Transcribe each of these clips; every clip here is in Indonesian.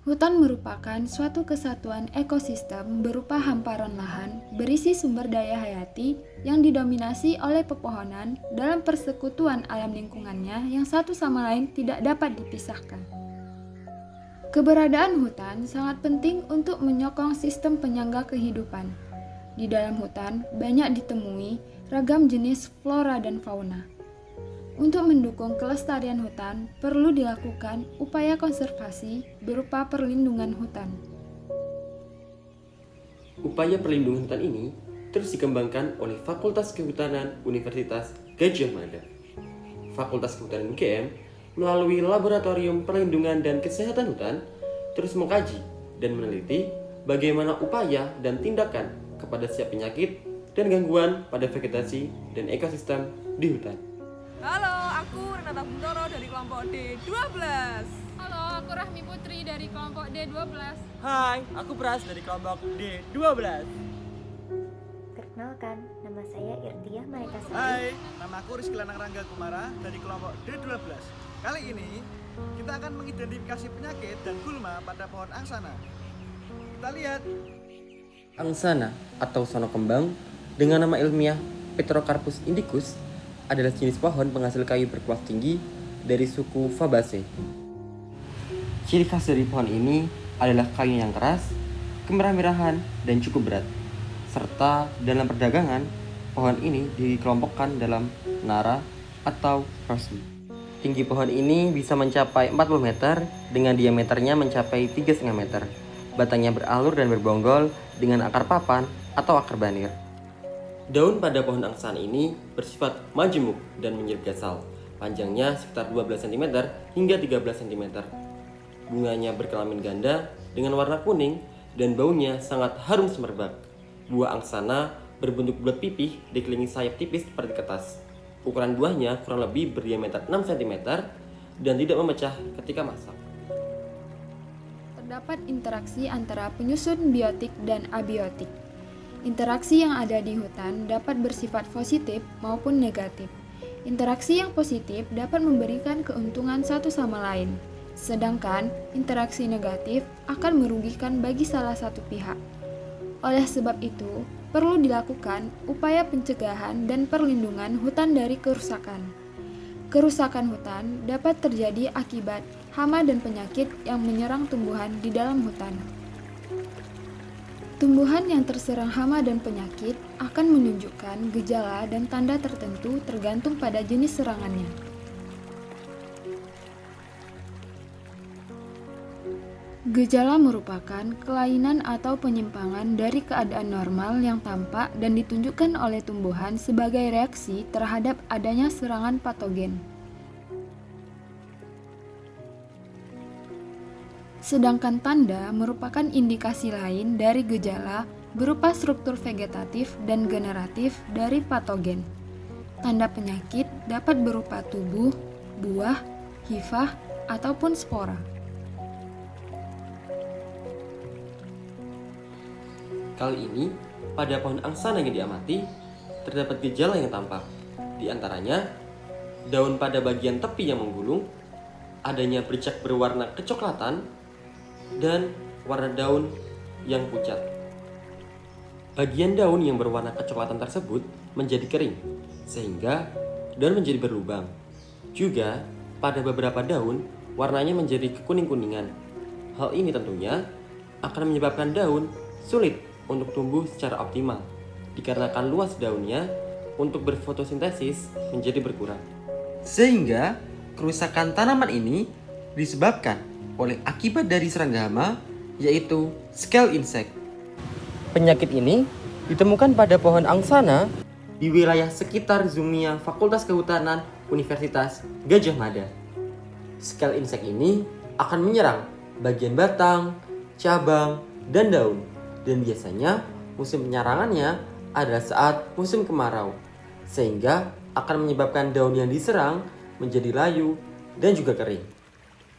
Hutan merupakan suatu kesatuan ekosistem berupa hamparan lahan berisi sumber daya hayati yang didominasi oleh pepohonan dalam persekutuan alam lingkungannya yang satu sama lain tidak dapat dipisahkan. Keberadaan hutan sangat penting untuk menyokong sistem penyangga kehidupan. Di dalam hutan banyak ditemui ragam jenis flora dan fauna. Untuk mendukung kelestarian hutan, perlu dilakukan upaya konservasi berupa perlindungan hutan. Upaya perlindungan hutan ini terus dikembangkan oleh Fakultas Kehutanan Universitas Gadjah Mada. Fakultas Kehutanan UGM melalui Laboratorium Perlindungan dan Kesehatan Hutan terus mengkaji dan meneliti bagaimana upaya dan tindakan kepada setiap penyakit dan gangguan pada vegetasi dan ekosistem di hutan. Halo, aku Renata Buntoro dari kelompok D12. Halo, aku Rahmi Putri dari kelompok D12. Hai, aku Pras dari kelompok D12. Perkenalkan, nama saya Irtiah Marekasari. Hai, nama aku Rizky Lanang Rangga Kumara dari kelompok D12. Kali ini, kita akan mengidentifikasi penyakit dan gulma pada pohon angsana. Kita lihat. Angsana atau sono kembang dengan nama ilmiah Petrocarpus indicus adalah jenis pohon penghasil kayu berkuas tinggi dari suku Fabaceae. Ciri khas dari pohon ini adalah kayu yang keras, kemerah-merahan, dan cukup berat. Serta dalam perdagangan, pohon ini dikelompokkan dalam nara atau rosmi. Tinggi pohon ini bisa mencapai 40 meter dengan diameternya mencapai 3,5 meter. Batangnya beralur dan berbonggol dengan akar papan atau akar banir. Daun pada pohon angsana ini bersifat majemuk dan menyerip gasal. Panjangnya sekitar 12 cm hingga 13 cm. Bunganya berkelamin ganda dengan warna kuning dan baunya sangat harum semerbak. Buah angsana berbentuk bulat pipih dikelilingi sayap tipis seperti kertas. Ukuran buahnya kurang lebih berdiameter 6 cm dan tidak memecah ketika masak. Terdapat interaksi antara penyusun biotik dan abiotik. Interaksi yang ada di hutan dapat bersifat positif maupun negatif. Interaksi yang positif dapat memberikan keuntungan satu sama lain, sedangkan interaksi negatif akan merugikan bagi salah satu pihak. Oleh sebab itu, perlu dilakukan upaya pencegahan dan perlindungan hutan dari kerusakan. Kerusakan hutan dapat terjadi akibat hama dan penyakit yang menyerang tumbuhan di dalam hutan. Tumbuhan yang terserang hama dan penyakit akan menunjukkan gejala dan tanda tertentu tergantung pada jenis serangannya. Gejala merupakan kelainan atau penyimpangan dari keadaan normal yang tampak dan ditunjukkan oleh tumbuhan sebagai reaksi terhadap adanya serangan patogen. Sedangkan tanda merupakan indikasi lain dari gejala berupa struktur vegetatif dan generatif dari patogen. Tanda penyakit dapat berupa tubuh, buah, hifah, ataupun spora. Kali ini, pada pohon angsana yang diamati, terdapat gejala yang tampak. Di antaranya, daun pada bagian tepi yang menggulung, adanya bercak berwarna kecoklatan, dan warna daun yang pucat. Bagian daun yang berwarna kecoklatan tersebut menjadi kering, sehingga daun menjadi berlubang. Juga, pada beberapa daun, warnanya menjadi kekuning-kuningan. Hal ini tentunya akan menyebabkan daun sulit untuk tumbuh secara optimal, dikarenakan luas daunnya untuk berfotosintesis menjadi berkurang. Sehingga, kerusakan tanaman ini disebabkan oleh akibat dari serangga hama, yaitu scale insect. Penyakit ini ditemukan pada pohon angsana di wilayah sekitar Zumia Fakultas Kehutanan Universitas Gadjah Mada. Scale insect ini akan menyerang bagian batang, cabang, dan daun, dan biasanya musim penyerangannya adalah saat musim kemarau, sehingga akan menyebabkan daun yang diserang menjadi layu dan juga kering.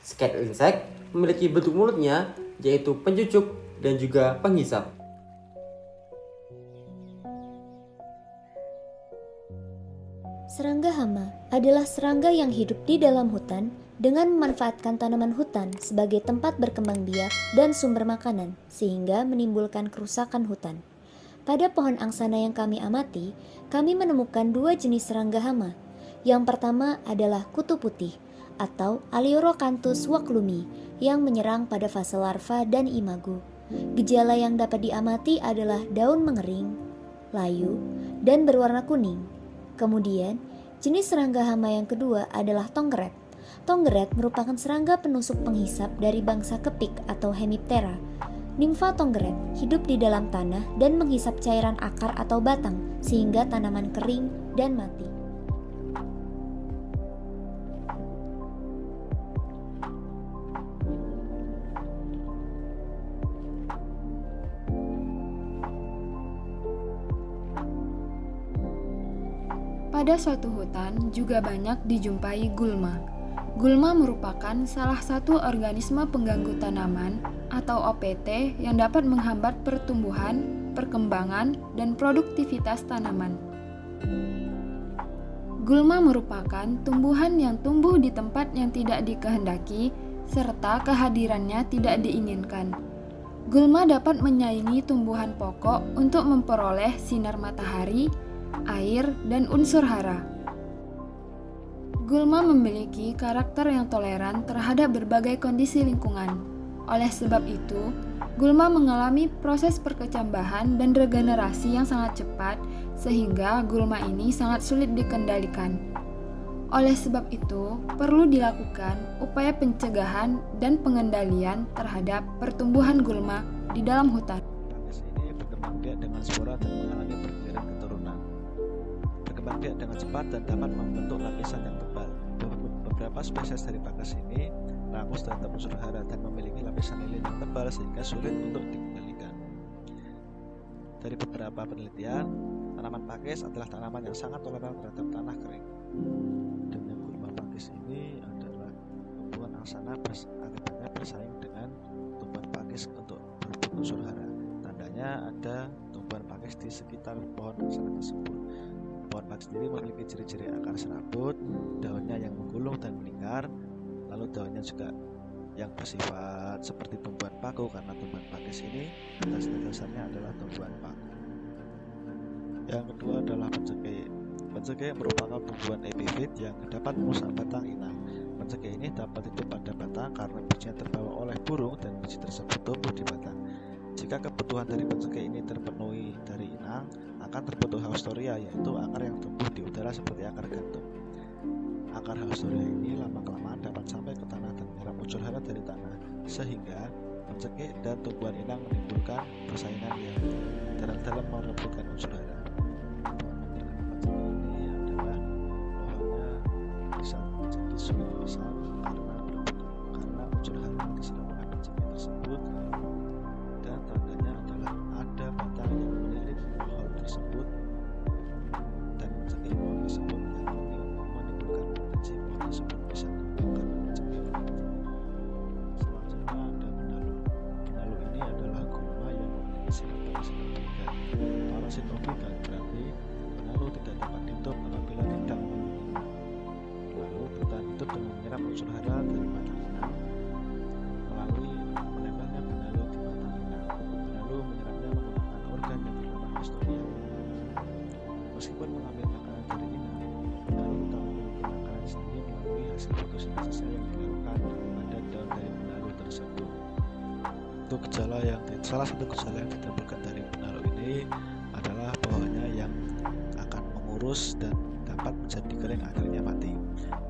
Scale insect memiliki bentuk mulutnya yaitu pencucuk dan juga penghisap. Serangga hama adalah serangga yang hidup di dalam hutan dengan memanfaatkan tanaman hutan sebagai tempat berkembang biak dan sumber makanan sehingga menimbulkan kerusakan hutan. Pada pohon angsana yang kami amati, kami menemukan 2 jenis serangga hama. Yang pertama adalah kutu putih atau Aleorocanthus waklumi yang menyerang pada fase larva dan imago. Gejala yang dapat diamati adalah daun mengering, layu, dan berwarna kuning. Kemudian, jenis serangga hama yang kedua adalah tonggeret. Tonggeret merupakan serangga penusuk penghisap dari bangsa kepik atau Hemiptera. Nimfa tonggeret hidup di dalam tanah dan menghisap cairan akar atau batang sehingga tanaman kering dan mati. Pada suatu hutan juga banyak dijumpai gulma. Gulma merupakan salah satu organisme pengganggu tanaman atau OPT yang dapat menghambat pertumbuhan, perkembangan, dan produktivitas tanaman. Gulma merupakan tumbuhan yang tumbuh di tempat yang tidak dikehendaki serta kehadirannya tidak diinginkan. Gulma dapat menyaingi tumbuhan pokok untuk memperoleh sinar matahari, air, dan unsur hara. Gulma memiliki karakter yang toleran terhadap berbagai kondisi lingkungan. Oleh sebab itu, gulma mengalami proses perkecambahan dan regenerasi yang sangat cepat sehingga gulma ini sangat sulit dikendalikan. Oleh sebab itu, perlu dilakukan upaya pencegahan dan pengendalian terhadap pertumbuhan gulma di dalam hutan. Fungus ini berkembang biak dengan spora dan mengalami pergiliran keturunan. Berkembang biak dengan cepat dan dapat membentuk lapisan yang tebal. Beberapa spesies dari fungus ini rakus terhadap unsur hara dan memiliki lapisan lilin yang tebal sehingga sulit untuk dikendalikan. Dari beberapa penelitian, tanaman pakis adalah tanaman yang sangat toleran terhadap tanah kering. Dengan gulma pakis ini adalah tumbuhan angsana akibatnya bersaing dengan tumbuhan pakis untuk berebut unsur hara. Tandanya ada tumbuhan pakis di sekitar pohon angsana tersebut. Pohon pakis sendiri memiliki ciri-ciri akar serabut, daunnya yang menggulung dan melingkar, lalu daunnya juga yang bersifat seperti tumbuhan paku karena tumbuhan pakis ini dasarnya adalah tumbuhan paku. Yang kedua adalah pencekik. Pencekik merupakan tumbuhan epifit yang dapat merusak batang inang. Pencekik ini dapat hidup pada batang karena bijinya terbawa oleh burung dan biji tersebut tumbuh di batang. Jika kebutuhan dari pencekik ini terpenuhi dari inang, akan terbentuk haustoria, yaitu akar yang tumbuh di udara seperti akar gantung. Akar haustoria ini lama-kelamaan dapat sampai ke tanah dan menyerap unsur hara dari tanah, sehingga pencekik dan tumbuhan inang menimbulkan persaingan yang dalam merebutkan unsur hara. Ini adalah pohonnya bisa menjadi sulit besar karena unsur hara yang diserap oleh pencekik tersebut, dan tandanya adalah ada batang yang melilit pohon tersebut dan mencekik pohon tersebut yang menimbulkan potensi pohon tersebut bisa tumbuh karena mencekik. Selanjutnya ada benalu. Benalu ini adalah gulma yang memiliki sifat parasitofika. Parasitofika berarti benalu tidak dapat hidup apabila tidak memenuhi. Lalu bertahan hidup dengan menyerap unsur hara dari batang inang melalui menempelnya benalu di batang inang. Benalu menyerapnya menggunakan organ yang bernama haustoria. Meskipun mengambil makanan dari inang, benalu tak memiliki makanan sendiri melalui hasil fotosintesis yang dilakukan pada daun dari benalu tersebut. Salah satu gejala yang ditimbulkan dari benalu ini adalah pohonnya yang akan mengurus dan dapat menjadi kering akhirnya mati.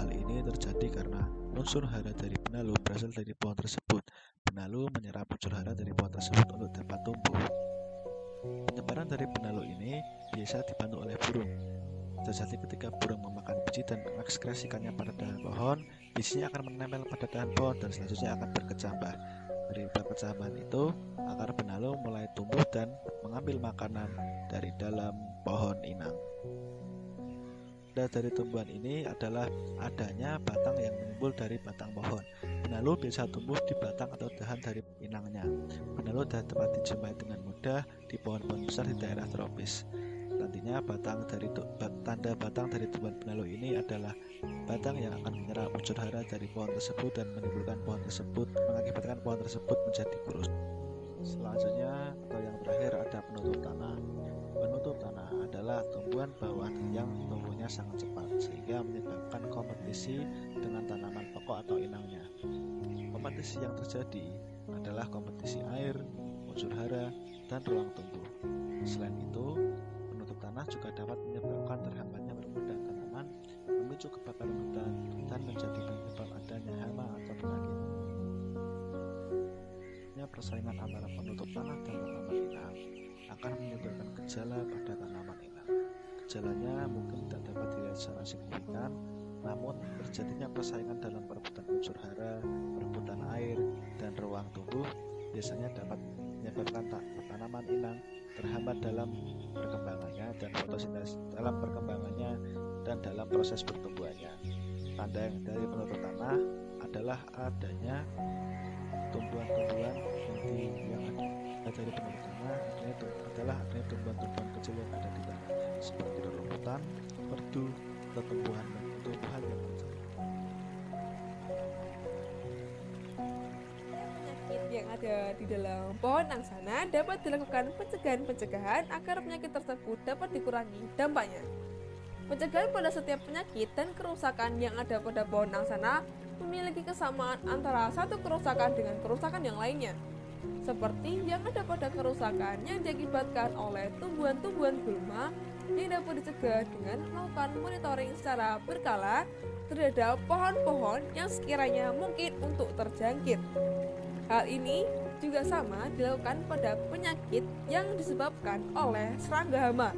Hal ini terjadi karena unsur hara dari benalu berasal dari pohon tersebut. Benalu menyerap unsur hara dari pohon tersebut untuk dapat tumbuh. Penyebaran dari benalu ini biasa dibantu oleh burung. Terjadi ketika burung memakan biji dan mengekskresikannya pada dahan pohon, bijinya akan menempel pada dahan pohon dan selanjutnya akan berkecambah. Dari perkecambahan itu, akar benalu mulai tumbuh dan mengambil makanan dari dalam pohon inang. Tanda dari tumbuhan ini adalah adanya batang yang menimbul dari batang pohon. Benalu biasa tumbuh di batang atau dahan dari inangnya. Benalu dapat dijumpai dengan mudah di pohon-pohon besar di daerah tropis. nantinya tanda batang dari tumbuhan benalu ini adalah batang yang akan menyerap unsur hara dari pohon tersebut dan mengakibatkan pohon tersebut menjadi kurus. Selanjutnya atau yang terakhir ada penutup tanah. Penutup tanah adalah tumbuhan bawah yang tumbuhnya sangat cepat sehingga menyebabkan kompetisi dengan tanaman pokok atau inangnya. Kompetisi yang terjadi adalah kompetisi air, unsur hara, dan ruang tumbuh. Selain itu, penutup tanah juga dapat menyebabkan terhambatnya permukaan tanaman, memicu kebakaran hutan, dan menjadi penyebab adanya hama atau penyakit. Persaingan antara penutup tanah dan tanaman inang akan menimbulkan gejala pada tanaman inang. Gejalanya mungkin tidak dapat dilihat secara signifikan, namun terjadinya persaingan dalam perebutan unsur hara, perebutan air, dan ruang tumbuh biasanya dapat menyebabkan tanaman inang terhambat dalam perkembangannya dan fotosintesis dalam perkembangannya dan dalam proses pertumbuhannya. Tanda yang dari penutup tanah adalah adanya tumbuhan-tumbuhan yang ada dari penutup tanah adalah adanya tumbuhan-tumbuhan kecil yang ada di tanah seperti rerumputan, perdu, atau tumbuhan yang kecil. Penyakit yang ada di dalam pohon angsana dapat dilakukan pencegahan agar penyakit tersebut dapat dikurangi dampaknya. Pencegahan pada setiap penyakit dan kerusakan yang ada pada pohon angsana memiliki kesamaan antara satu kerusakan dengan kerusakan yang lainnya. Seperti yang ada pada kerusakan yang diakibatkan oleh tumbuhan-tumbuhan gulma yang dapat dicegah dengan melakukan monitoring secara berkala terhadap pohon-pohon yang sekiranya mungkin untuk terjangkit. Hal ini juga sama dilakukan pada penyakit yang disebabkan oleh serangga hama.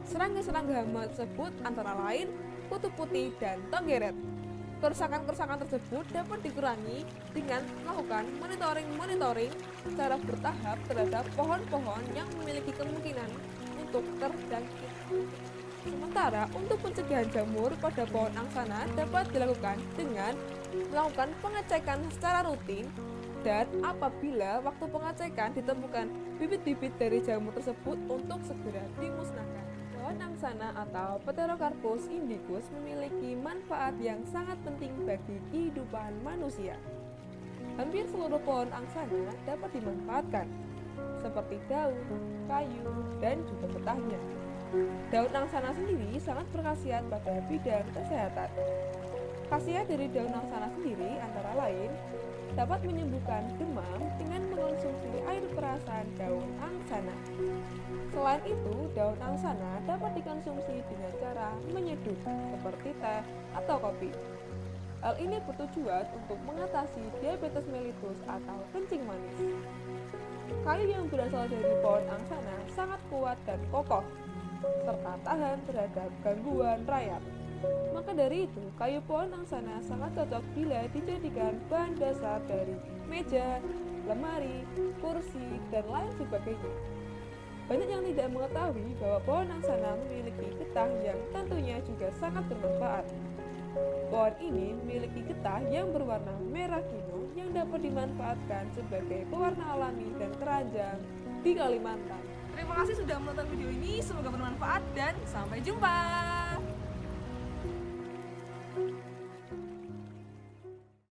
Serangga-serangga hama tersebut antara lain kutu putih dan tonggeret. Kerusakan-kerusakan tersebut dapat dikurangi dengan melakukan monitoring secara bertahap terhadap pohon-pohon yang memiliki kemungkinan untuk terjangkit. Sementara untuk pencegahan jamur pada pohon angsana dapat dilakukan dengan melakukan pengecekan secara rutin, dan apabila waktu pengecekan ditemukan bibit-bibit dari jamur tersebut untuk segera dimusnahkan. Pohon angsana atau Pterocarpus indicus memiliki manfaat yang sangat penting bagi kehidupan manusia. Hampir seluruh pohon angsana dapat dimanfaatkan, seperti daun, kayu, dan juga getahnya. Daun angsana sendiri sangat berkhasiat pada bidang kesehatan. Khasiat dari daun angsana sendiri antara lain dapat menyembuhkan demam dengan mengonsumsi air perasan daun angsana. Selain itu, daun angsana dapat dikonsumsi dengan cara menyeduh seperti teh atau kopi. Hal ini bertujuan untuk mengatasi diabetes mellitus atau kencing manis. Kayu yang berasal dari pohon angsana sangat kuat dan kokoh, serta tahan terhadap gangguan rayap. Maka dari itu, kayu pohon angsana sangat cocok bila dijadikan bahan dasar dari meja, lemari, kursi, dan lain sebagainya. Banyak yang tidak mengetahui bahwa pohon angsana memiliki getah yang tentunya juga sangat bermanfaat. Pohon ini memiliki getah yang berwarna merah kino yang dapat dimanfaatkan sebagai pewarna alami dan keranjang di Kalimantan. Terima kasih sudah menonton video ini, semoga bermanfaat dan sampai jumpa.